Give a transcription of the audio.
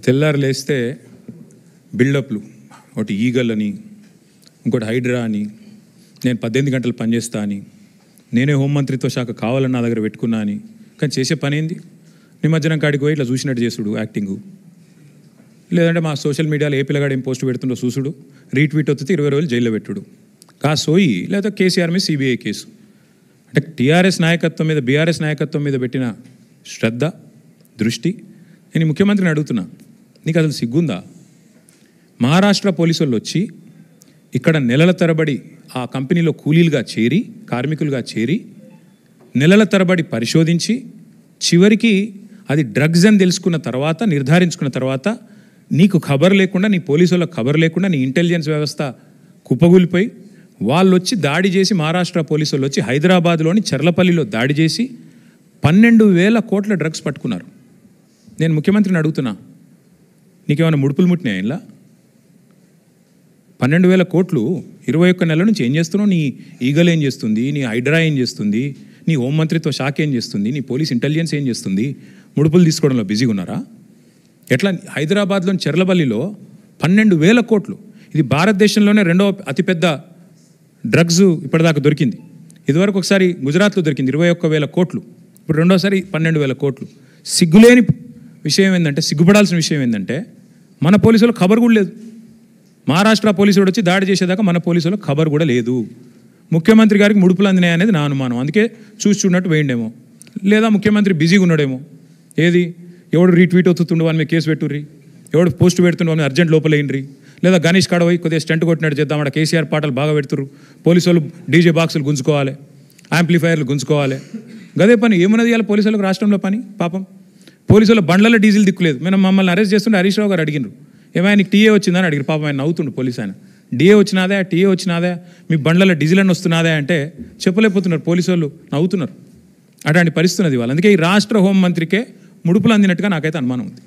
తెల్లారు లేస్తే బిల్డప్లు, ఒకటి ఈగల్ అని, ఇంకోటి హైడ్రా అని, నేను 18 గంటలు పనిచేస్తా అని, నేనే హోంమంత్రిత్వ శాఖ కావాలని నా దగ్గర పెట్టుకున్నా అని. కానీ చేసే పని ఏంది? నిమజ్జనం కాడికి పోయి ఇట్లా చూసినట్టు చేసుడు యాక్టింగు, లేదంటే మా సోషల్ మీడియాలో ఏ పిల్లగాడు ఏం పోస్ట్ పెడుతుండో చూసుడు, రీట్వీట్ వస్తే 20 రోజులు జైల్లో పెట్టుడు, సోయి లేదా కేసీఆర్ మీద సిబిఐ కేసు. అంటే టీఆర్ఎస్ నాయకత్వం మీద, బీఆర్ఎస్ నాయకత్వం మీద పెట్టిన శ్రద్ధ, దృష్టి. నేను ముఖ్యమంత్రిని అడుగుతున్నా, నీకు అసలు సిగ్గుందా? మహారాష్ట్ర పోలీసు వాళ్ళు వచ్చి ఇక్కడ నెలల తరబడి ఆ కంపెనీలో కూలీలుగా చేరి, కార్మికులుగా చేరి, నెలల తరబడి పరిశోధించి, చివరికి అది డ్రగ్స్ అని తెలుసుకున్న తర్వాత, నిర్ధారించుకున్న తర్వాత, నీకు ఖబర్ లేకుండా, నీ పోలీసు వాళ్ళకి ఖబర్ లేకుండా, నీ ఇంటెలిజెన్స్ వ్యవస్థ కుప్పగూలిపోయి వాళ్ళు వచ్చి దాడి చేసి, మహారాష్ట్ర పోలీసు వాళ్ళు వచ్చి హైదరాబాద్లోని చర్లపల్లిలో దాడి చేసి 12,000 కోట్ల డ్రగ్స్ పట్టుకున్నారు. నేను ముఖ్యమంత్రిని అడుగుతున్నా, నీకేమైనా ముడుపులు ముట్టినాయి? ఇలా 12,000 కోట్లు 21 నెలల నుంచి ఏం చేస్తున్నావు? నీ ఈగల్ ఏం చేస్తుంది? నీ హైడ్రా ఏం చేస్తుంది? నీ హోంమంత్రిత్వ శాఖ ఏం చేస్తుంది? నీ పోలీస్ ఇంటెలిజెన్స్ ఏం చేస్తుంది? ముడుపులు తీసుకోవడంలో బిజీగా ఉన్నారా? ఎట్లా? హైదరాబాద్లోని చెర్లపల్లిలో 12,000 కోట్లు. ఇది భారతదేశంలోనే 2వ అతిపెద్ద డ్రగ్స్ ఇప్పటిదాకా దొరికింది. ఇదివరకు ఒకసారి గుజరాత్లో దొరికింది 21,000 కోట్లు, ఇప్పుడు రెండోసారి 12,000 కోట్లు. సిగ్గులేని విషయం ఏంటంటే, సిగ్గుపడాల్సిన విషయం ఏంటంటే, మన పోలీసులకు ఖబర్ కూడా లేదు. మహారాష్ట్ర పోలీసుడు వచ్చి దాడి చేసేదాకా మన పోలీసులకు ఖబర్ కూడా లేదు. ముఖ్యమంత్రి గారికి ముడుపులు అందినాయి అనేది నా అనుమానం. అందుకే చూస్తున్నట్టు వేయండేమో, లేదా ముఖ్యమంత్రి బిజీగా ఉన్నాడేమో. ఏది? ఎవడు రీట్వీట్ అవుతుండు వాని మీద కేసు పెట్టుర్రి, ఎవడు పోస్ట్ పెడుతుండే వాని అర్జెంట్ లోపలేయండి, లేదా గణేష్ కాడ పోయి కొద్దిగా స్టంట్ కొట్టినట్టు చేద్దాం, అక్కడ కేసీఆర్ పాటలు బాగా పెడుతుర్రు, పోలీసు వాళ్ళు డీజే బాక్సులు గుంజుకోవాలి, యాంప్లిఫైర్లు గుంజుకోవాలి. గదే పని ఏమున్నది ఇవాళ పోలీసు వాళ్ళకి రాష్ట్రంలో పని? పాపం పోలీసు వాళ్ళ బండ్లలో డీజిల్ దిక్కులేదు. మేము మమ్మల్ని అరెస్ట్ చేస్తుంటే హరీష్ రావు గారు అడిగినారు, ఏమైనా నీకు టీఏ వచ్చిందని అడిగారు. పాపం ఆయన నవ్వుతుండు పోలీసు ఆయన. డిఏ వచ్చినాదా, టీఏ వచ్చినాదా, మీ బండ్లలో డీజిల్ అని వస్తున్నాదా అంటే చెప్పలేకపోతున్నారు. పోలీసు వాళ్ళు నవ్వుతున్నారు. అటువంటి పరిస్థితి ఉన్నది వాళ్ళు. అందుకే ఈ రాష్ట్ర హోంమంత్రికే ముడుపులు అందినట్టుగా నాకైతే అనుమానం ఉంది.